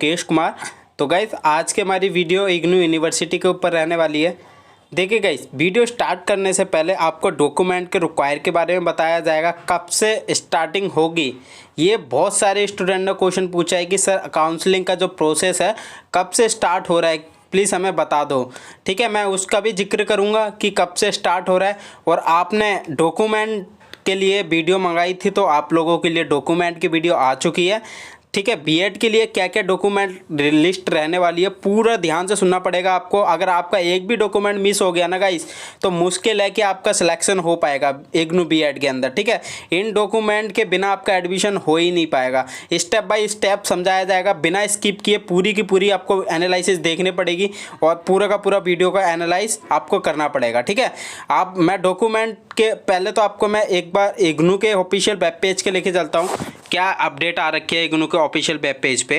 मुकेश कुमार। तो गाइस आज की हमारी वीडियो इग्नू यूनिवर्सिटी के ऊपर रहने वाली है। देखिए गाइस, वीडियो स्टार्ट करने से पहले आपको डॉक्यूमेंट के रिक्वायर के बारे में बताया जाएगा, कब से स्टार्टिंग होगी। ये बहुत सारे स्टूडेंट ने क्वेश्चन पूछा है कि सर काउंसलिंग का जो प्रोसेस है कब से स्टार्ट हो रहा है, प्लीज़ हमें बता दो। ठीक है, मैं उसका भी जिक्र करूँगा कि कब से स्टार्ट हो रहा है। और आपने डॉक्यूमेंट के लिए वीडियो मंगाई थी तो आप लोगों के लिए डॉक्यूमेंट की वीडियो आ चुकी है। ठीक है, बीएड के लिए क्या क्या डॉक्यूमेंट लिस्ट रहने वाली है पूरा ध्यान से सुनना पड़ेगा आपको। अगर आपका एक भी डॉक्यूमेंट मिस हो गया ना गाइस, तो मुश्किल है कि आपका सिलेक्शन हो पाएगा इग्नू बीएड के अंदर। ठीक है, इन डॉक्यूमेंट के बिना आपका एडमिशन हो ही नहीं पाएगा। स्टेप बाय स्टेप समझाया जाएगा, बिना स्किप किए पूरी की पूरी आपको एनालिसिस देखनी पड़ेगी और पूरा का पूरा वीडियो का एनालाइज आपको करना पड़ेगा। ठीक है, मैं डॉक्यूमेंट के पहले तो आपको मैं एक बार इग्नू के ऑफिशियल वेब पेज के लेके चलता हूँ, क्या अपडेट आ रखी है इग्नू के ऑफिशियल वेब पेज पे।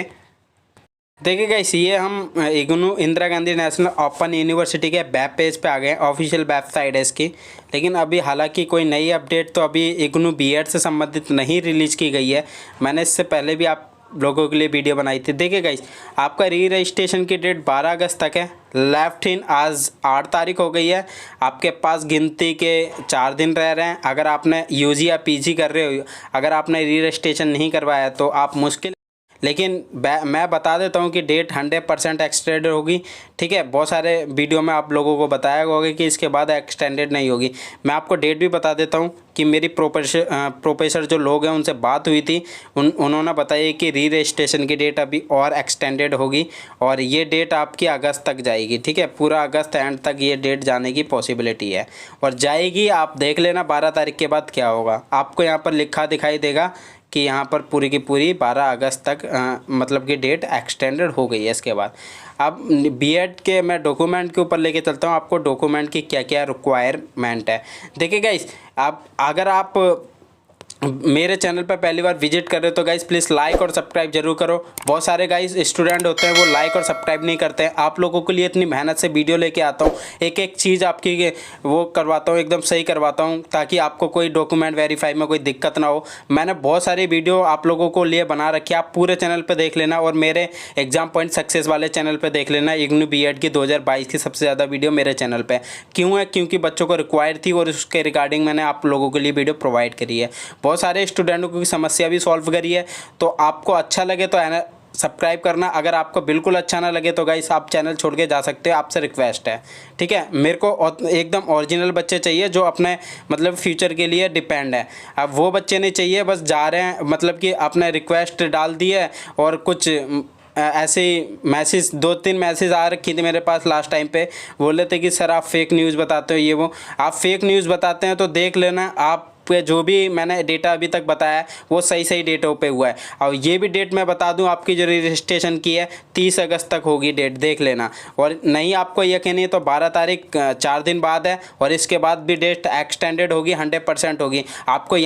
देखिए गाइस, ये हम IGNOU Indira Gandhi national open university के वेब पेज पे आ गए हैं, ऑफिशियल वेबसाइट है इसकी। लेकिन अभी हालांकि कोई नई अपडेट तो अभी इग्नू बीएड से संबंधित नहीं रिलीज़ की गई है। मैंने इससे पहले भी आप लोगों के लिए वीडियो बनाई थी। देखिए गाइस, आपका री रजिस्ट्रेशन की डेट 12 अगस्त तक है। लेफ्ट इन आज 8 तारीख हो गई है। आपके पास गिनती के 4 दिन रह रहे हैं। अगर आपने यूजी या पीजी कर रहे हो, अगर आपने री रजिस्ट्रेशन नहीं करवाया तो आप मुश्किल, लेकिन मैं बता देता हूँ कि डेट 100% एक्सटेंडेड होगी। ठीक है, बहुत सारे वीडियो में आप लोगों को बताया होगा कि इसके बाद एक्सटेंडेड नहीं होगी। मैं आपको डेट भी बता देता हूँ कि मेरी प्रोफेसर जो लोग हैं उनसे बात हुई थी, उन्होंने बताया कि री रजिस्ट्रेशन की डेट अभी और एक्सटेंडेड होगी और ये डेट आपकी अगस्त तक जाएगी। ठीक है, पूरा अगस्त एंड तक ये डेट जाने की पॉसिबिलिटी है और जाएगी। आप देख लेना 12 तारीख के बाद क्या होगा। आपको यहाँ पर लिखा दिखाई देगा कि यहाँ पर पूरी की पूरी 12 अगस्त तक मतलब कि डेट एक्सटेंडेड हो गई है। इसके बाद अब बीएड के मैं डॉक्यूमेंट के ऊपर लेके चलता हूँ, आपको डॉक्यूमेंट की क्या क्या रिक्वायरमेंट है। देखिए गाइस, अगर आप मेरे चैनल पर पहली बार विजिट कर रहे हो तो गाइस प्लीज़ लाइक और सब्सक्राइब जरूर करो। बहुत सारे गाइस स्टूडेंट होते हैं वो लाइक और सब्सक्राइब नहीं करते हैं। आप लोगों के लिए इतनी मेहनत से वीडियो लेके आता हूँ, एक एक चीज़ आपकी वो करवाता हूँ, एकदम सही करवाता हूँ ताकि आपको कोई डॉक्यूमेंट वेरीफाई में कोई दिक्कत ना हो। मैंने बहुत सारी वीडियो आप लोगों को लिए बना रखी है, आप पूरे चैनल पर देख लेना और मेरे एग्जाम पॉइंट सक्सेस वाले चैनल पर देख लेना। इग्नू बीएड की 2022 की सबसे ज़्यादा वीडियो मेरे चैनल पर क्यों है, क्योंकि बच्चों को रिक्वायर थी और उसके रिगार्डिंग मैंने आप लोगों के लिए वीडियो प्रोवाइड करी है। बहुत सारे स्टूडेंटों की समस्या भी सॉल्व करी है। तो आपको अच्छा लगे तो सब्सक्राइब करना, अगर आपको बिल्कुल अच्छा ना लगे तो गाइस आप चैनल छोड़ के जा सकते हो, आपसे रिक्वेस्ट है। ठीक है, मेरे को एकदम ओरिजिनल बच्चे चाहिए जो अपने मतलब फ्यूचर के लिए डिपेंड है। अब वो बच्चे नहीं चाहिए बस जा रहे हैं, मतलब कि आपने रिक्वेस्ट डाल दी है और कुछ ऐसे ही मैसेज 2-3 मैसेज आ रखी थी मेरे पास लास्ट टाइम पे, बोले थे कि सर आप फेक न्यूज़ बताते हो, ये वो। आप फेक न्यूज़ बताते हैं तो देख लेना, आप जो भी मैंने डेटा अभी तक बताया वो सही डेटों पे हुआ है। और ये भी डेट मैं बता दूं, आपकी जो रजिस्ट्रेशन की है 30 अगस्त तक होगी डेट, देख लेना। और नहीं आपको यकीन नहीं तो 12 तारीख 4 दिन बाद है और इसके बाद भी डेट एक्सटेंडेड होगी, 100% होगी। आपको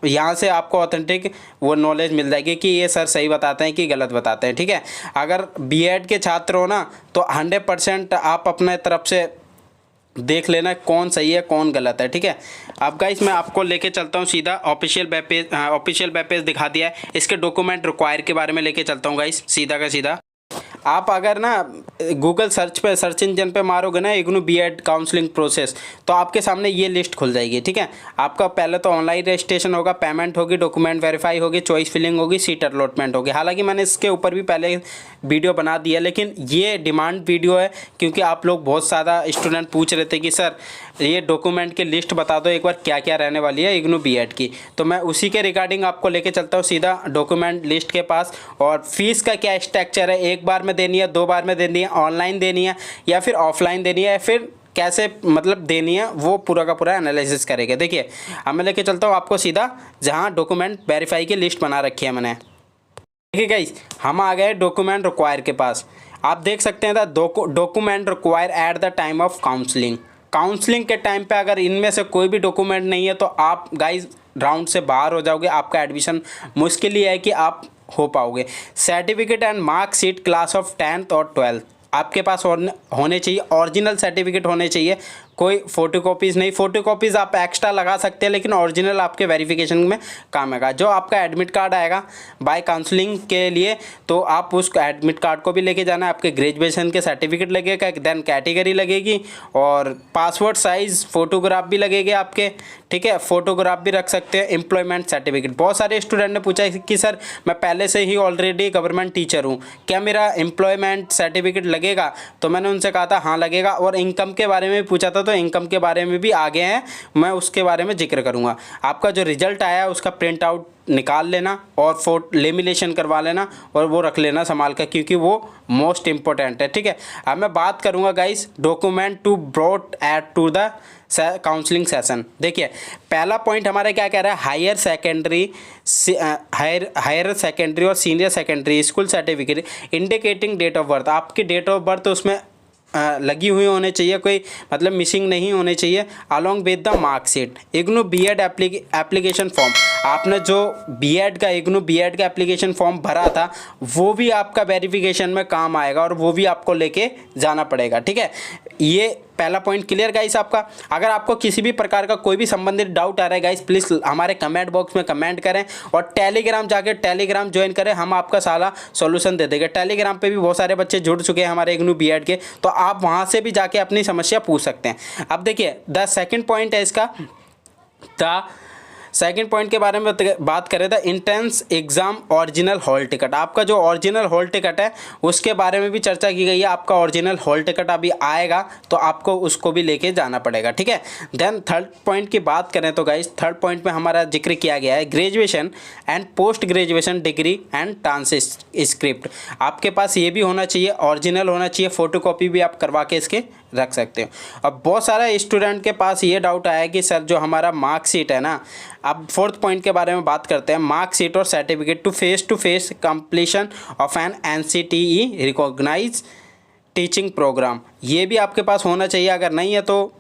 यहाँ से आपको ऑथेंटिक वो नॉलेज मिल जाएगी कि ये सर सही बताते हैं कि गलत बताते हैं। ठीक है, अगर बीएड के छात्र हो ना तो 100% आप अपने तरफ से देख लेना कौन सही है कौन गलत है। ठीक है, अब गाइस मैं आपको लेके चलता हूँ सीधा ऑफिशियल वेब पेज दिखा दिया है। इसके डॉक्यूमेंट रिक्वायर के बारे में लेके चलता हूँ गाइस सीधा का सीधा। आप अगर ना गूगल सर्च इंजन पे मारोगे ना इग्नू बीएड काउंसलिंग प्रोसेस, तो आपके सामने ये लिस्ट खुल जाएगी। ठीक है, आपका पहले तो ऑनलाइन रजिस्ट्रेशन होगा, पेमेंट होगी, डॉक्यूमेंट वेरीफाई होगी, चॉइस फिलिंग होगी, सीट अलॉटमेंट होगी। हालांकि मैंने इसके ऊपर भी पहले वीडियो बना दिया, लेकिन ये डिमांड वीडियो है क्योंकि आप लोग बहुत ज़्यादा स्टूडेंट पूछ रहे थे कि सर ये डॉक्यूमेंट की लिस्ट बता दो एक बार क्या क्या रहने वाली है इग्नू बीएड की। तो मैं उसी के रिगार्डिंग आपको लेके चलता हूँ सीधा डॉक्यूमेंट लिस्ट के पास। और फीस का क्या स्ट्रक्चर है, एक बार में देनी है, 2 बार में देनी है, ऑनलाइन देनी है या फिर ऑफलाइन देनी है, या फिर कैसे मतलब देनी है, वो पूरा का पूरा एनालिसिस करेंगे। देखिए अब मैं लेके चलता हूँ आपको सीधा जहाँ डॉक्यूमेंट वेरीफाई की लिस्ट बना रखी है मैंने। देखिए गाइस, हम आ गए डॉक्यूमेंट रिक्वायर के पास। आप देख सकते हैं document require at the time of counselling के टाइम पे अगर इनमें से कोई भी डॉक्यूमेंट नहीं है तो आप गाइस राउंड से बाहर हो जाओगे, आपका एडमिशन मुश्किल ही है कि आप हो पाओगे। Certificate and marksheet class of 10th और 12th आपके पास होने चाहिए, ओरिजिनल सर्टिफिकेट होने चाहिए, कोई फ़ोटोकॉपीज़ नहीं, फ़ोटोकॉपीज़ आप एक्स्ट्रा लगा सकते हैं लेकिन ओरिजिनल आपके वेरिफिकेशन में काम आएगा। जो आपका एडमिट कार्ड आएगा बाय काउंसलिंग के लिए, तो आप उस एडमिट कार्ड को भी लेके जाना है। आपके ग्रेजुएशन के सर्टिफिकेट लगेगा, देन कैटेगरी लगेगी और पासपोर्ट साइज़ फ़ोटोग्राफ भी लगेगी आपके, ठीक है। फ़ोटोग्राफ भी रख सकते हैं, एम्प्लॉयमेंट सर्टिफिकेट। बहुत सारे स्टूडेंट ने पूछा कि सर मैं पहले से ही ऑलरेडी गवर्नमेंट टीचर हूँ, क्या मेरा एम्प्लॉयमेंट सर्टिफिकेट लगेगा? तो मैंने उनसे कहा था हाँ लगेगा। और इनकम के बारे में भी पूछा था, तो इनकम के बारे में भी आगे हैं, मैं उसके बारे में जिक्र करूँगा। आपका जो रिजल्ट आया है उसका प्रिंट आउट निकाल लेना और लेमिनेशन करवा लेना और वो रख लेना संभाल कर, क्योंकि वो मोस्ट इम्पोर्टेंट है, ठीक है। अब मैं बात करूँगा guys document to brought at to the counselling session. देखिए पहला पॉइंट हमारा क्या कह रहा है, हायर सेकेंडरी और senior secondary school certificate indicating date of birth. आपकी डेट ऑफ बर्थ उसमें लगी हुई होने चाहिए, कोई मतलब मिसिंग नहीं होने चाहिए। Along with the marksheet, IGNOU BEd application form, आपने जो बीएड का इग्नू बीएड का एप्लीकेशन फॉर्म भरा था वो भी आपका वेरिफिकेशन में काम आएगा और वो भी आपको लेके जाना पड़ेगा, ठीक है। ये पहला पॉइंट क्लियर गाइस आपका। अगर आपको किसी भी प्रकार का कोई भी संबंधित डाउट आ रहा है गाइस, प्लीज़ हमारे कमेंट बॉक्स में कमेंट करें और टेलीग्राम जाके टेलीग्राम ज्वाइन करें, हम आपका सारा सॉल्यूशन दे देंगे। टेलीग्राम पे भी बहुत सारे बच्चे जुड़ चुके हैं हमारे इग्नू बीएड के, तो आप वहाँ से भी जाके अपनी समस्या पूछ सकते हैं। अब देखिए द सेकेंड पॉइंट है इसका, सेकेंड पॉइंट के बारे में बात करें, the entrance exam original hall ticket. आपका जो ओरिजिनल हॉल टिकट है उसके बारे में भी चर्चा की गई है। आपका ओरिजिनल हॉल टिकट अभी आएगा तो आपको उसको भी लेके जाना पड़ेगा, ठीक है। देन थर्ड पॉइंट की बात करें तो गाइस थर्ड पॉइंट में हमारा जिक्र किया गया है graduation and post graduation degree and transcript. आपके पास ये भी होना चाहिए, ओरिजिनल होना चाहिए, फ़ोटोकॉपी भी आप करवा के इसके रख सकते हो। अब बहुत सारा स्टूडेंट के पास ये डाउट आया कि सर जो हमारा मार्कशीट है ना, अब फोर्थ पॉइंट के बारे में बात करते हैं, मार्कशीट और certificate to face completion of an NCTE recognise teaching programme, ये भी आपके पास होना चाहिए। अगर नहीं है तो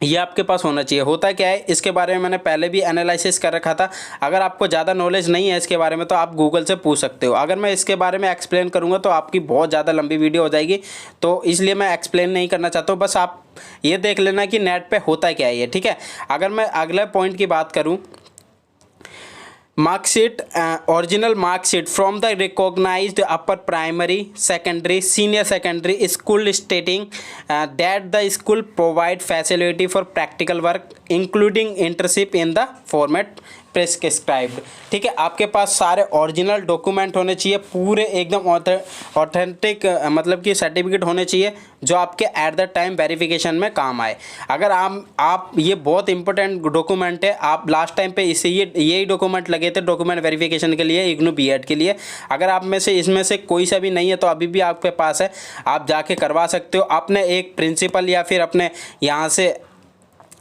ये आपके पास होना चाहिए। होता क्या है इसके बारे में मैंने पहले भी एनालिसिस कर रखा था। अगर आपको ज़्यादा नॉलेज नहीं है इसके बारे में तो आप गूगल से पूछ सकते हो। अगर मैं इसके बारे में एक्सप्लेन करूँगा तो आपकी बहुत ज़्यादा लंबी वीडियो हो जाएगी, तो इसलिए मैं एक्सप्लेन नहीं करना चाहता हूँ। बस आप ये देख लेना कि नेट पे होता क्या है ये, ठीक है। अगर मैं अगले पॉइंट की बात करूँ, marksheet original marksheet from the recognised upper primary secondary senior secondary school stating that the school provide facility for practical work including internship in the format prescribed, ठीक है। आपके पास सारे ओरिजिनल डॉक्यूमेंट होने चाहिए, पूरे एकदम ऑथेंटिक, मतलब कि सर्टिफिकेट होने चाहिए जो आपके एट द टाइम वेरिफिकेशन में काम आए। अगर आप ये बहुत इंपॉर्टेंट डॉक्यूमेंट है, आप लास्ट टाइम पे इसे यही डॉक्यूमेंट लगे थे डॉक्यूमेंट वेरिफिकेशन के लिए इग्नू बीएड के लिए। अगर आप में से इसमें से कोई सा भी नहीं है तो अभी भी आपके पास है, आप जाके करवा सकते हो। अपने एक प्रिंसिपल या फिर अपने यहाँ से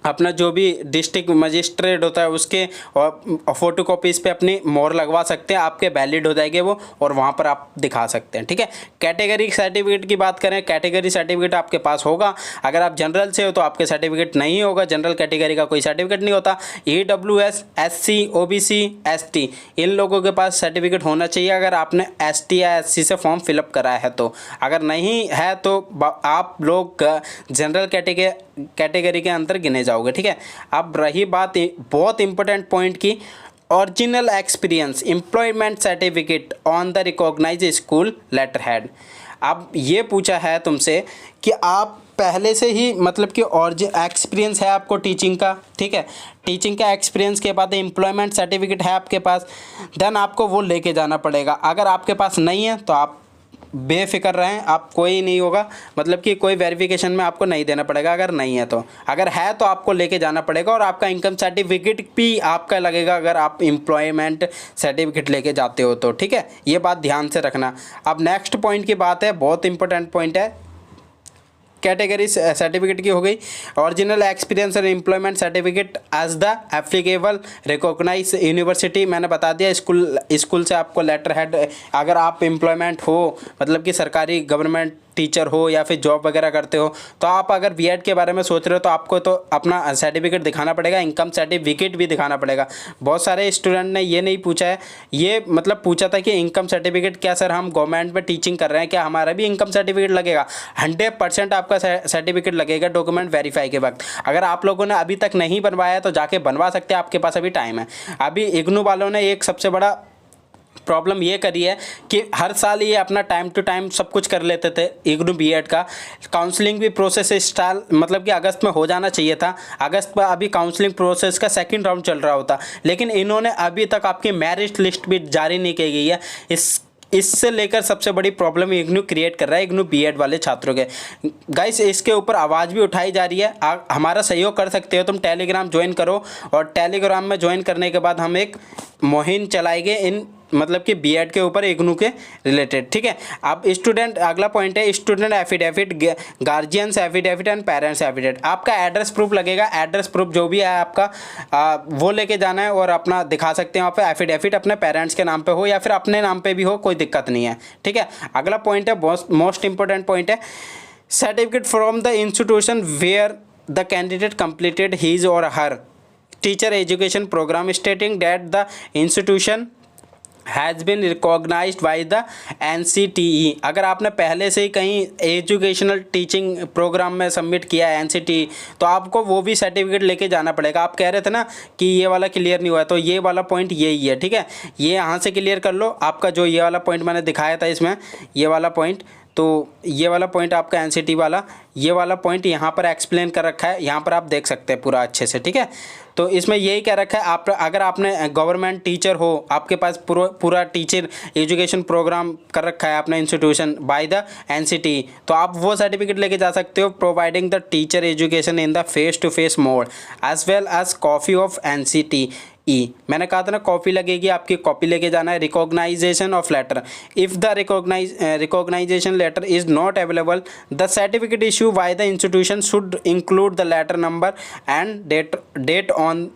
अपना जो भी डिस्ट्रिक्ट मजिस्ट्रेट होता है उसके और फोटोकॉपीज़ पे अपनी मोहर लगवा सकते हैं, आपके वैलिड हो जाएंगे वो, और वहाँ पर आप दिखा सकते हैं, ठीक है। कैटेगरी सर्टिफिकेट की बात करें, कैटेगरी सर्टिफिकेट आपके पास होगा। अगर आप जनरल से हो तो आपके सर्टिफिकेट नहीं होगा, जनरल कैटेगरी का कोई सर्टिफिकेट नहीं होता। EWS SC OBC ST इन लोगों के पास सर्टिफिकेट होना चाहिए अगर आपने ST या SC से फॉर्म फिलअप कराया है तो। अगर नहीं है तो आप लोग जनरल कैटेगरी के अंदर गिने जाओगे, ठीक है। अब रही बात बहुत इंपॉर्टेंट पॉइंट की, original experience employment certificate on the recognise school letter head. अब ये पूछा है तुमसे कि आप पहले से ही मतलब कि और एक्सपीरियंस है आपको टीचिंग का, ठीक है। टीचिंग का एक्सपीरियंस के बाद एम्प्लॉयमेंट सर्टिफिकेट है आपके पास, देन आपको वो लेके जाना पड़ेगा। अगर आपके पास नहीं है तो आप बेफिक्र रहें, आप कोई नहीं होगा, मतलब कि कोई वेरिफिकेशन में आपको नहीं देना पड़ेगा अगर नहीं है तो। अगर है तो आपको लेके जाना पड़ेगा और आपका इनकम सर्टिफिकेट भी आपका लगेगा अगर आप एम्प्लॉयमेंट सर्टिफिकेट लेके जाते हो तो, ठीक है। ये बात ध्यान से रखना। अब नेक्स्ट पॉइंट की बात है, बहुत इंपॉर्टेंट पॉइंट है, कैटेगरी सर्टिफिकेट की हो गई। ओरिजिनल एक्सपीरियंस और employment certificate as the applicable recognise university, मैंने बता दिया स्कूल से आपको लेटर हेड, अगर आप एम्प्लॉयमेंट हो मतलब कि सरकारी गवर्नमेंट टीचर हो या फिर जॉब वगैरह करते हो, तो आप अगर बीएड के बारे में सोच रहे हो तो आपको तो अपना सर्टिफिकेट दिखाना पड़ेगा, इनकम सर्टिफिकेट भी दिखाना पड़ेगा। बहुत सारे स्टूडेंट ने ये नहीं पूछा है, ये मतलब पूछा था कि इनकम सर्टिफिकेट क्या सर, हम गवर्नमेंट में टीचिंग कर रहे हैं, क्या हमारा भी इनकम सर्टिफिकेट लगेगा? 100% आपका सर्टिफिकेट लगेगा डॉक्यूमेंट वेरीफाई के वक्त। अगर आप लोगों ने अभी तक नहीं बनवाया है तो जाके बनवा सकते हैं, आपके पास अभी टाइम है। अभी इग्नू वालों ने एक सबसे बड़ा प्रॉब्लम ये करी है कि हर साल ये अपना टाइम टू टाइम सब कुछ कर लेते थे। इग्नू बीएड का काउंसलिंग भी प्रोसेस स्टार्ट मतलब कि अगस्त में हो जाना चाहिए था। अगस्त में अभी काउंसलिंग प्रोसेस का सेकंड राउंड चल रहा होता, लेकिन इन्होंने अभी तक आपकी मेरिट लिस्ट भी जारी नहीं की गई है। इससे लेकर सबसे बड़ी प्रॉब्लम इग्नू क्रिएट कर रहा है इग्नू बीएड वाले छात्रों के। गाइस इसके ऊपर आवाज़ भी उठाई जा रही है। हमारा सहयोग कर सकते हो, तुम टेलीग्राम ज्वाइन करो, और टेलीग्राम में ज्वाइन करने के बाद हम एक मुहिम चलाएंगे इन मतलब कि बीएड के ऊपर इग्नू के रिलेटेड, ठीक है। अब स्टूडेंट, अगला पॉइंट है student affidavit, guardians affidavit and parents affidavit. आपका एड्रेस प्रूफ लगेगा, एड्रेस प्रूफ जो भी है आपका वो लेके जाना है और अपना दिखा सकते हैं वहाँ पे। एफिडेविट अपने पेरेंट्स के नाम पे हो या फिर अपने नाम पे भी हो, कोई दिक्कत नहीं है, ठीक है। अगला पॉइंट है मोस्ट इंपॉर्टेंट पॉइंट है, certificate from the institution where the candidate completed his और her teacher education program stating that the institution has been recognised by the NCTE। अगर आपने पहले से ही कहीं एजुकेशनल टीचिंग प्रोग्राम में सबमिट किया है NCTE, तो आपको वो भी सर्टिफिकेट लेके जाना पड़ेगा। आप कह रहे थे ना कि ये वाला क्लियर नहीं हुआ है, तो ये वाला पॉइंट यही है, ठीक है। ये यहाँ से क्लियर कर लो। आपका जो ये वाला पॉइंट मैंने दिखाया था इसमें, ये वाला पॉइंट, तो ये वाला पॉइंट आपका NCTE वाला, ये वाला पॉइंट यहाँ पर एक्सप्लेन कर रखा है, यहाँ पर आप देख सकते हैं पूरा अच्छे से, ठीक है। तो इसमें यही कह रखा है, आप अगर आपने गवर्नमेंट टीचर हो, आपके पास पूरा टीचर एजुकेशन प्रोग्राम कर रखा है अपना इंस्टीट्यूशन बाय द NCTE, तो आप वो सर्टिफिकेट लेके जा सकते हो, providing the teacher education in the face to face mode as well as copy of NCTE। मैंने कहा था ना कॉपी लगेगी, आपकी कॉपी लेके जाना है। Recognisation of letter, if the recognisation letter is not available, the certificate issue by the institution should include the letter number and date on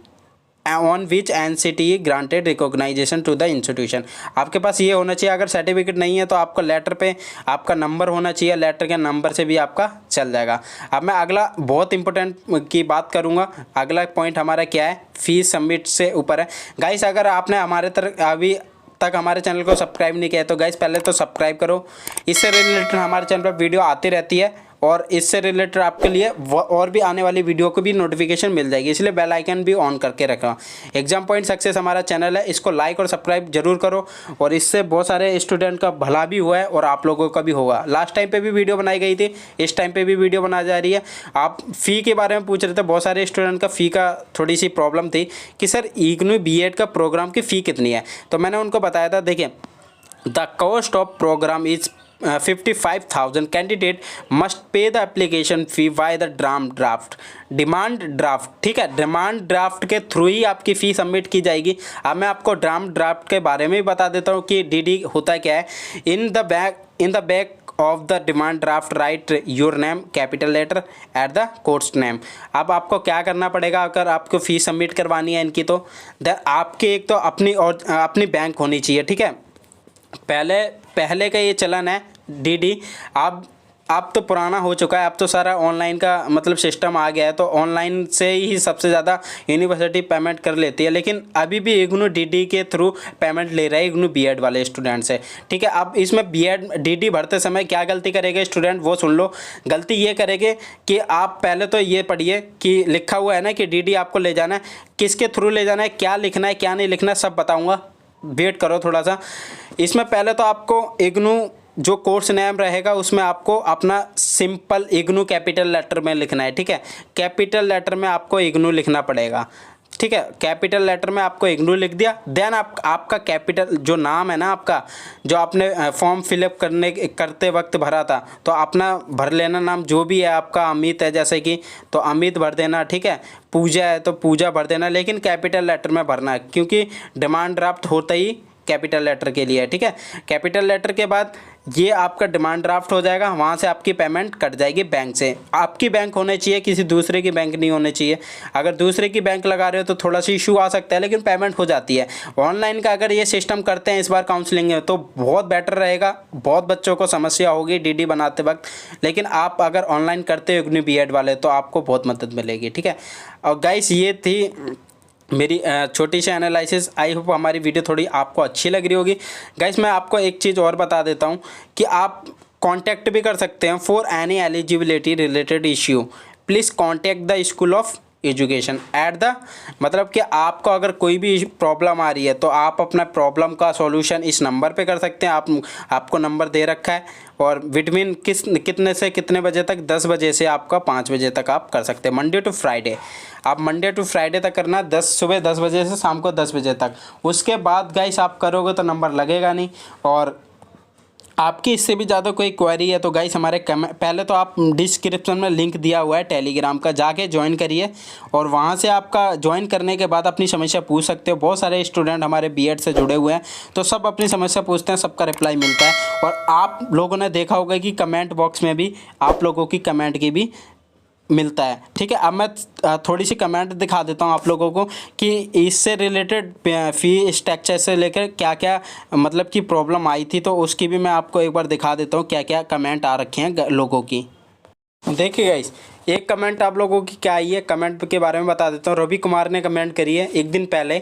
which NCTE granted recognisation to the institution. आपके पास ये होना चाहिए। अगर certificate नहीं है तो आपका लेटर पे आपका नंबर होना चाहिए, लेटर के नंबर से भी आपका चल जाएगा। अब मैं अगला बहुत इंपॉर्टेंट की बात करूँगा। अगला पॉइंट हमारा क्या है, फीस सबमिट से ऊपर है। गाइस अगर आपने हमारे तरफ अभी तक हमारे चैनल को सब्सक्राइब नहीं किया है तो गाइस पहले तो सब्सक्राइब करो। इससे रिलेटेड हमारे चैनल पर वीडियो आती रहती है और इससे रिलेटेड आपके लिए और भी आने वाली वीडियो को भी नोटिफिकेशन मिल जाएगी, इसलिए बेल आइकन भी ऑन करके रखना। एग्जाम पॉइंट सक्सेस हमारा चैनल है, इसको लाइक और सब्सक्राइब जरूर करो, और इससे बहुत सारे स्टूडेंट का भला भी हुआ है और आप लोगों का भी होगा। लास्ट टाइम पे भी वीडियो बनाई गई थी, इस टाइम पे भी वीडियो बनाई जा रही है। आप फ़ी के बारे में पूछ रहे थे, बहुत सारे स्टूडेंट का फ़ी का थोड़ी सी प्रॉब्लम थी कि सर इग्नू बीएड का प्रोग्राम की फ़ी कितनी है, तो मैंने उनको बताया था, देखिए the cost of program is 55,000 candidate must pay the application fee by the demand draft, ठीक है। डिमांड ड्राफ्ट के थ्रू ही आपकी फ़ी सबमिट की जाएगी। अब मैं आपको ड्राफ्ट के बारे में भी बता देता हूँ कि DD होता क्या है। In the back of the demand draft write your name capital letter at the course name. अब आपको क्या करना पड़ेगा, अगर आपको फ़ीस सबमिट करवानी है इनकी, तो आपके एक तो अपनी बैंक होनी चाहिए, ठीक है। पहले का ये चलन है DD, अब तो पुराना हो चुका है, अब तो सारा ऑनलाइन का मतलब सिस्टम आ गया है, तो ऑनलाइन से ही सबसे ज़्यादा यूनिवर्सिटी पेमेंट कर लेती है। लेकिन अभी भी इग्नू DD के थ्रू पेमेंट ले रहा है इग्नू बीएड वाले स्टूडेंट से, ठीक है। अब इसमें बीएड DD भरते समय क्या गलती करेंगे स्टूडेंट, वो सुन लो। गलती ये करेंगे कि आप पहले तो ये पढ़िए कि लिखा हुआ है ना कि DD आपको ले जाना है, किसके थ्रू ले जाना है, क्या लिखना है क्या नहीं लिखना है, सब बताऊँगा, वेट करो थोड़ा सा। इसमें पहले तो आपको इग्नू जो कोर्स नेम रहेगा उसमें आपको अपना सिंपल इग्नू कैपिटल लेटर में लिखना है, ठीक है। कैपिटल लेटर में आपको इग्नू लिखना पड़ेगा, ठीक है। कैपिटल लेटर में आपको इग्नू लिख दिया, देन आपका कैपिटल जो नाम है ना आपका, जो आपने फॉर्म फिलअप करते वक्त भरा था, तो अपना भर लेना नाम, जो भी है आपका अमित है जैसे कि, तो अमित भर देना, ठीक है। पूजा है तो पूजा भर देना, लेकिन कैपिटल लेटर में भरना है, क्योंकि डिमांड ड्राफ्ट होता ही कैपिटल लेटर के लिए है, ठीक है। कैपिटल लेटर के बाद ये आपका डिमांड ड्राफ्ट हो जाएगा, वहाँ से आपकी पेमेंट कट जाएगी बैंक से। आपकी बैंक होने चाहिए, किसी दूसरे की बैंक नहीं होने चाहिए। अगर दूसरे की बैंक लगा रहे हो तो थोड़ा सा इशू आ सकता है, लेकिन पेमेंट हो जाती है। ऑनलाइन का अगर ये सिस्टम करते हैं इस बार काउंसलिंग में तो बहुत बेटर रहेगा। बहुत बच्चों को समस्या होगी डीडी बनाते वक्त, लेकिन आप अगर ऑनलाइन करते हो इग्नू बीएड वाले तो आपको बहुत मदद मिलेगी, ठीक है। और गाइस ये थी मेरी छोटी सी एनालिसिस। आई होप हमारी वीडियो थोड़ी आपको अच्छी लग रही होगी। गाइस मैं आपको एक चीज़ और बता देता हूँ कि आप कांटेक्ट भी कर सकते हैं for any eligibility related issue. Please contact the school of education at the, मतलब कि आपको अगर कोई भी प्रॉब्लम आ रही है तो आप अपना प्रॉब्लम का सॉल्यूशन इस नंबर पे कर सकते हैं। आपको नंबर दे रखा है, और विटमिन कितने से कितने बजे तक, 10 बजे से आपका 5 बजे तक आप कर सकते हैं, मंडे टू फ्राइडे। आप मंडे टू फ्राइडे तक करना, सुबह 10 बजे से शाम को 10 बजे तक। उसके बाद गाइस आप करोगे तो नंबर लगेगा नहीं। और आपकी इससे भी ज़्यादा कोई क्वेरी है तो गाइस हमारे पहले तो आप डिस्क्रिप्शन में लिंक दिया हुआ है टेलीग्राम का, जाके ज्वाइन करिए, और वहाँ से आपका ज्वाइन करने के बाद अपनी समस्या पूछ सकते हो। बहुत सारे स्टूडेंट हमारे बीएड से जुड़े हुए हैं तो सब अपनी समस्या पूछते हैं, सबका रिप्लाई मिलता है। और आप लोगों ने देखा होगा कि कमेंट बॉक्स में भी आप लोगों की कमेंट की भी मिलता है, ठीक है। अब मैं थोड़ी सी कमेंट दिखा देता हूँ आप लोगों को कि इससे रिलेटेड फ़ी स्ट्रक्चर से लेकर क्या क्या मतलब कि प्रॉब्लम आई थी, तो उसकी भी मैं आपको एक बार दिखा देता हूँ क्या क्या कमेंट आ रखे हैं लोगों की। देखिए गाइस, एक कमेंट आप लोगों की क्या आई है, कमेंट के बारे में बता देता हूँ। रवि कुमार ने कमेंट करी है एक दिन पहले,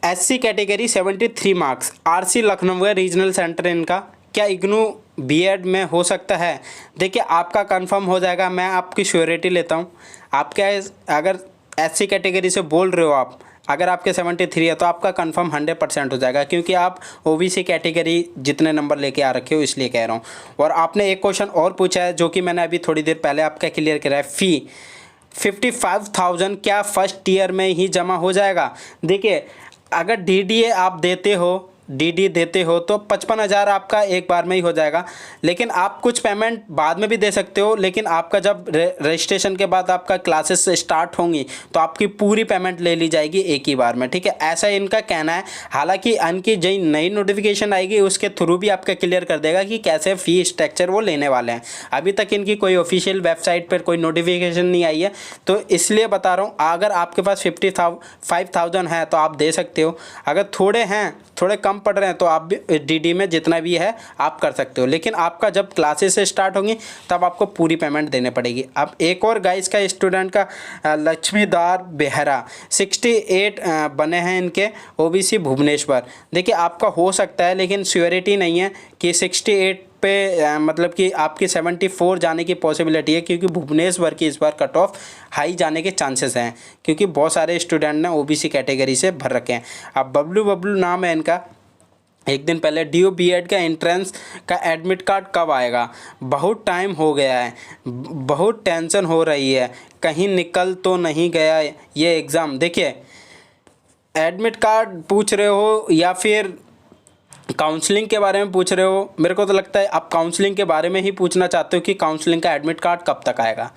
SC category 73 marks, RC Lucknow है रीजनल सेंटर इनका, क्या इग्नू बीएड में हो सकता है? देखिए आपका कंफर्म हो जाएगा, मैं आपकी श्योरिटी लेता हूँ। आपका अगर SC कैटेगरी से बोल रहे हो आप, अगर आपके 73 है तो आपका कंफर्म 100% हो जाएगा, क्योंकि आप OBC कैटेगरी जितने नंबर लेके आ रखे हो इसलिए कह रहा हूँ। और आपने एक क्वेश्चन और पूछा है जो कि मैंने अभी थोड़ी देर पहले आपका क्लियर करा है, फ़ी 55,000 क्या फर्स्ट ईयर में ही जमा हो जाएगा? देखिए अगर DDA आप देते हो, DD देते हो तो 55,000 आपका एक बार में ही हो जाएगा, लेकिन आप कुछ पेमेंट बाद में भी दे सकते हो। लेकिन आपका जब रजिस्ट्रेशन के बाद आपका क्लासेस स्टार्ट होंगी तो आपकी पूरी पेमेंट ले ली जाएगी एक ही बार में, ठीक है। ऐसा इनका कहना है। हालांकि इनकी जो नई नोटिफिकेशन आएगी उसके थ्रू भी आपका क्लियर कर देगा कि कैसे फ़ी स्ट्रक्चर वो लेने वाले हैं। अभी तक इनकी कोई ऑफिशियल वेबसाइट पर कोई नोटिफिकेशन नहीं आई है, तो इसलिए बता रहा हूँ। अगर आपके पास 55,000 है तो आप दे सकते हो। अगर थोड़े कम पढ़ रहे हैं तो आप भी DD में जितना भी है आप कर सकते हो, लेकिन आपका जब क्लासेस से स्टार्ट होंगी तब आपको पूरी पेमेंट देने पड़ेगी। अब एक और गाइस का स्टूडेंट का लक्ष्मीदार बेहरा 68 बने हैं इनके, OBC भुवनेश्वर। देखिए आपका हो सकता है, लेकिन श्योरिटी नहीं है कि 68 पे मतलब कि आपकी 74 जाने की पॉसिबिलिटी है, क्योंकि भुवनेश्वर की इस बार कट ऑफ हाई जाने के चांसेस हैं, क्योंकि बहुत सारे स्टूडेंट ने OBC कैटेगरी से भर रखे हैं। अब बबलू नाम है इनका। एक दिन पहले DU BEd का एंट्रेंस का एडमिट कार्ड कब आएगा? बहुत टाइम हो गया है, बहुत टेंशन हो रही है, कहीं निकल तो नहीं गया ये एग्ज़ाम। देखिए एडमिट कार्ड पूछ रहे हो या फिर काउंसलिंग के बारे में पूछ रहे हो? मेरे को तो लगता है आप काउंसलिंग के बारे में ही पूछना चाहते हो कि काउंसलिंग का एडमिट कार्ड कब तक आएगा।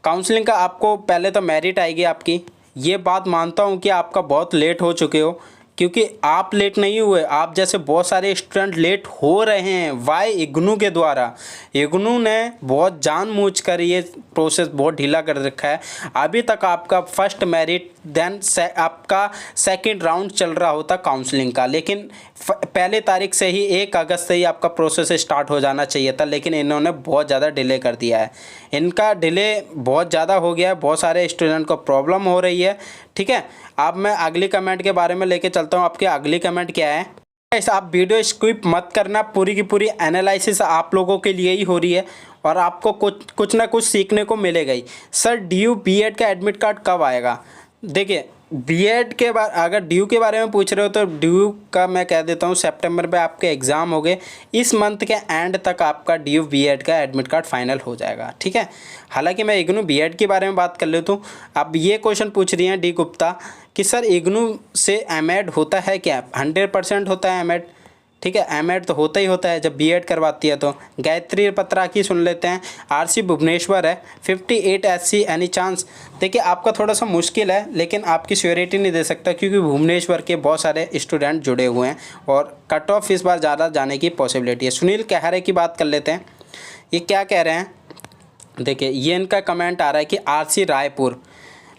काउंसलिंग का आपको पहले तो मेरिट आएगी आपकी। ये बात मानता हूँ कि आपका बहुत लेट हो चुके हो, क्योंकि आप लेट नहीं हुए, आप जैसे बहुत सारे स्टूडेंट लेट हो रहे हैं। वाई? इग्नू के द्वारा। इग्नू ने बहुत जानबूझकर ये प्रोसेस बहुत ढीला कर रखा है। अभी तक आपका फर्स्ट मेरिट देन आपका सेकंड राउंड चल रहा होता काउंसलिंग का, लेकिन पहले तारीख से ही 1 अगस्त से ही आपका प्रोसेस स्टार्ट हो जाना चाहिए था, लेकिन इन्होंने बहुत ज़्यादा डिले कर दिया है। इनका डिले बहुत ज़्यादा हो गया है, बहुत सारे स्टूडेंट को प्रॉब्लम हो रही है, ठीक है। अब मैं अगली कमेंट के बारे में लेके चलता हूँ। आपके अगली कमेंट क्या है? ऐसा आप वीडियो स्किप मत करना, पूरी की पूरी एनालिसिस आप लोगों के लिए ही हो रही है और आपको कुछ ना कुछ सीखने को मिलेगा ही। सर DU BEd का एडमिट कार्ड कब आएगा? देखिए BEd के बारे, अगर DU के बारे में पूछ रहे हो तो DU का मैं कह देता हूँ सितंबर में आपके एग्ज़ाम हो गए, इस मंथ के एंड तक आपका DU BEd का एडमिट कार्ड फाइनल हो जाएगा, ठीक है। हालांकि मैं इग्नू BEd के बारे में बात कर लेता हूँ। अब ये क्वेश्चन पूछ रही हैं D गुप्ता कि सर इग्नू से M.Ed होता है क्या? 100% होता है M.Ed, ठीक है, एमएड तो होता ही होता है जब बीएड करवाती है। तो गायत्री पत्राकी सुन लेते हैं, आरसी भुवनेश्वर है, 58 SC एनी चांस। देखिए आपका थोड़ा सा मुश्किल है, लेकिन आपकी श्योरिटी नहीं दे सकता क्योंकि भुवनेश्वर के बहुत सारे स्टूडेंट जुड़े हुए हैं और कट ऑफ इस बार ज़्यादा जाने की पॉसिबिलिटी है। सुनील कहरे की बात कर लेते हैं, ये क्या कह रहे हैं, देखिए ये इनका कमेंट आ रहा है कि आरसी रायपुर,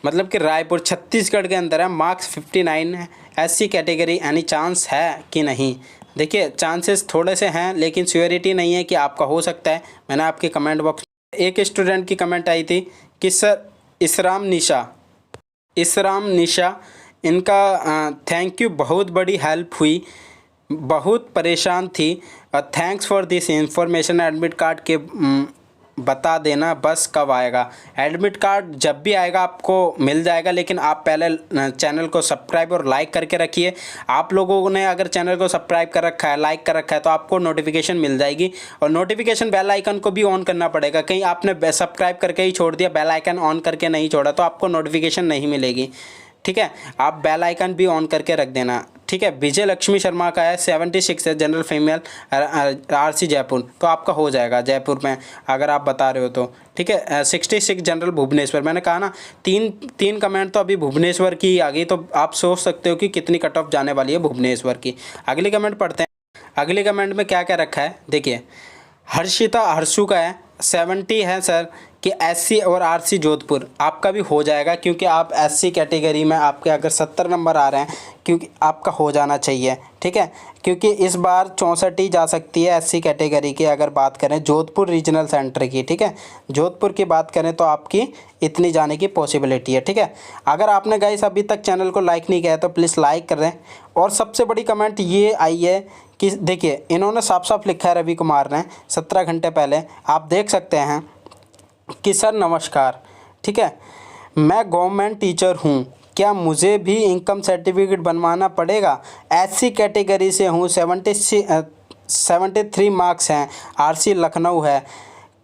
मतलब कि रायपुर छत्तीसगढ़ के अंदर है, मार्क्स 59 है, SC कैटेगरी, एनी चांस है कि नहीं। देखिए चांसेस थोड़े से हैं लेकिन श्योरिटी नहीं है कि आपका हो सकता है। मैंने आपके कमेंट बॉक्स एक स्टूडेंट की कमेंट आई थी कि सर इसराम निशा इनका थैंक यू, बहुत बड़ी हेल्प हुई, बहुत परेशान थी, thanks for this information. Admit card के बता देना बस कब आएगा। एडमिट कार्ड जब भी आएगा आपको मिल जाएगा, लेकिन आप पहले चैनल को सब्सक्राइब और लाइक करके रखिए। आप लोगों ने अगर चैनल को सब्सक्राइब कर रखा है, लाइक कर रखा है, तो आपको नोटिफिकेशन मिल जाएगी। और नोटिफिकेशन बेल आइकन को भी ऑन करना पड़ेगा। कहीं आपने सब्सक्राइब करके ही छोड़ दिया, बेल आइकन ऑन करके नहीं छोड़ा, तो आपको नोटिफिकेशन नहीं मिलेगी। ठीक है, आप बेल आइकन भी ऑन करके रख देना। ठीक है, विजय लक्ष्मी शर्मा का है 76 है, जनरल फीमेल, आरसी जयपुर, तो आपका हो जाएगा जयपुर में अगर आप बता रहे हो तो। ठीक है, 66 जनरल भुवनेश्वर, मैंने कहा ना तीन कमेंट तो अभी भुवनेश्वर की आ गई, तो आप सोच सकते हो कि कितनी कट ऑफ जाने वाली है भुवनेश्वर की। अगली कमेंट पढ़ते हैं, अगली कमेंट में क्या क्या रखा है देखिए। हर्षिता हर्षु का है 70 है सर कि SC और RC जोधपुर, आपका भी हो जाएगा क्योंकि आप SC कैटेगरी में आपके अगर 70 नंबर आ रहे हैं, क्योंकि आपका हो जाना चाहिए। ठीक है, क्योंकि इस बार 64 ही जा सकती है SC कैटेगरी की अगर बात करें जोधपुर रीजनल सेंटर की। ठीक है, जोधपुर की बात करें तो आपकी इतनी जाने की पॉसिबिलिटी है। ठीक है, अगर आपने गाइस अभी तक चैनल को लाइक नहीं किया है तो प्लीज़ लाइक कर दें। और सबसे बड़ी कमेंट ये आई है कि देखिए इन्होंने साफ साफ लिखा है, रवि कुमार ने 17 घंटे पहले, आप देख सकते हैं कि सर नमस्कार, ठीक है, मैं गवर्नमेंट टीचर हूँ, क्या मुझे भी इनकम सर्टिफिकेट बनवाना पड़ेगा? SC कैटेगरी से हूँ, 73 मार्क्स हैं, RC लखनऊ है,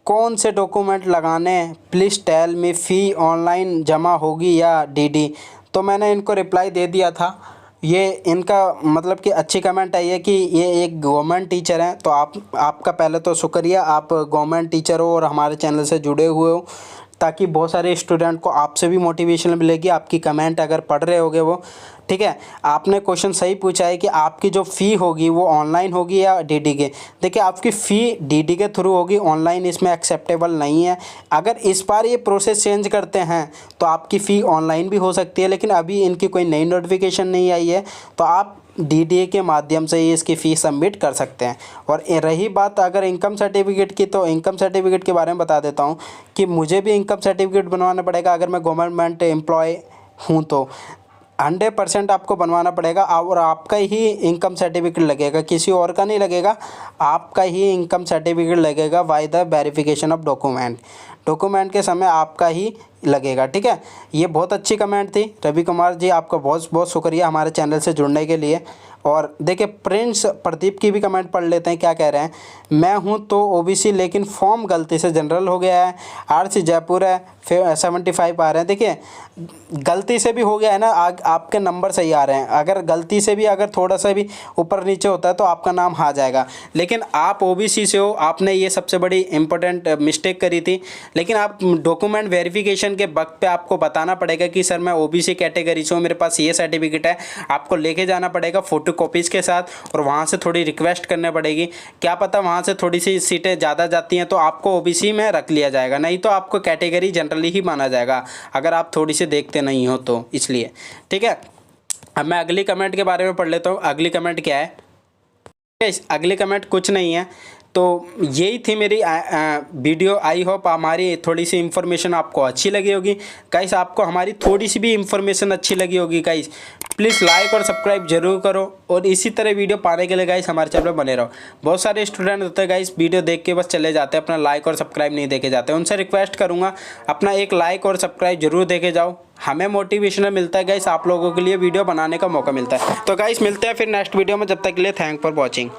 कौन से डॉक्यूमेंट लगाने, please tell me, fee online जमा होगी या DD? तो मैंने इनको रिप्लाई दे दिया था। ये इनका मतलब कि अच्छी कमेंट आई है कि ये एक गवर्नमेंट टीचर हैं, तो आपका पहले तो शुक्रिया, आप गवर्नमेंट टीचर हो और हमारे चैनल से जुड़े हुए हो, ताकि बहुत सारे स्टूडेंट को आपसे भी मोटिवेशन मिलेगी। आपकी कमेंट अगर पढ़ रहे होगे वो, ठीक है, आपने क्वेश्चन सही पूछा है कि आपकी जो फ़ी होगी वो ऑनलाइन होगी या DD के। देखिए आपकी फ़ी DD के थ्रू होगी, ऑनलाइन इसमें एक्सेप्टेबल नहीं है। अगर इस बार ये प्रोसेस चेंज करते हैं तो आपकी फ़ी ऑनलाइन भी हो सकती है, लेकिन अभी इनकी कोई नई नोटिफिकेशन नहीं आई है, तो आप DDA के माध्यम से ही इसकी फ़ीस सबमिट कर सकते हैं। और रही बात अगर इनकम सर्टिफिकेट की, तो इनकम सर्टिफिकेट के बारे में बता देता हूँ कि मुझे भी इनकम सर्टिफिकेट बनवाना पड़ेगा अगर मैं गवर्नमेंट एम्प्लॉय हूँ, तो 100% आपको बनवाना पड़ेगा। और आपका ही इनकम सर्टिफिकेट लगेगा, किसी और का नहीं लगेगा, आपका ही इनकम सर्टिफिकेट लगेगा by the verification of document के समय आपका ही लगेगा। ठीक है, ये बहुत अच्छी कमेंट थी रवि कुमार जी, आपका बहुत बहुत शुक्रिया हमारे चैनल से जुड़ने के लिए। और देखिए प्रिंस प्रदीप की भी कमेंट पढ़ लेते हैं, क्या कह रहे हैं। मैं हूं तो OBC लेकिन फॉर्म गलती से जनरल हो गया है, RC जयपुर है, फिर 75 आ रहे हैं। देखिए गलती से भी हो गया है ना, आपके नंबर सही आ रहे हैं, अगर गलती से भी अगर थोड़ा सा भी ऊपर नीचे होता है तो आपका नाम आ जाएगा। लेकिन आप OBC से हो, आपने ये सबसे बड़ी इंपॉर्टेंट मिस्टेक करी थी। लेकिन आप डॉक्यूमेंट वेरिफिकेशन के वक्त पे आपको बताना पड़ेगा कि सर मैं OBC कैटेगरी से हूँ, मेरे पास ये सर्टिफिकेट है, आपको लेके जाना पड़ेगा फोटो कॉपीज़ के साथ, और वहाँ से थोड़ी रिक्वेस्ट करनी पड़ेगी। क्या पता वहाँ से थोड़ी सी सीटें ज़्यादा जाती हैं तो आपको OBC में रख लिया जाएगा, नहीं तो आपको कैटेगरी जनरली ही माना जाएगा अगर आप थोड़ी सी देखते नहीं हो तो, इसलिए। ठीक है, अब मैं अगली कमेंट के बारे में पढ़ लेता हूँ। अगली कमेंट क्या है, अगली कमेंट कुछ नहीं है, तो यही थी मेरी वीडियो। आई होप हमारी थोड़ी सी इन्फॉर्मेशन आपको अच्छी लगी होगी गाइस, आपको हमारी थोड़ी सी भी इन्फॉर्मेशन अच्छी लगी होगी गाइस, प्लीज़ लाइक और सब्सक्राइब जरूर करो। और इसी तरह वीडियो पाने के लिए गाइस हमारे चैनल पर बने रहो। बहुत सारे स्टूडेंट होते हैं गाइस, वीडियो देख के बस चले जाते हैं, अपना लाइक और सब्सक्राइब नहीं देके जाते। उनसे रिक्वेस्ट करूँगा अपना एक लाइक और सब्सक्राइब जरूर देके जाओ, हमें मोटिवेशनल मिलता है गाइस, आप लोगों के लिए वीडियो बनाने का मौका मिलता है। तो गाइस मिलते हैं फिर नेक्स्ट वीडियो में, जब तक के लिए थैंक फॉर वॉचिंग।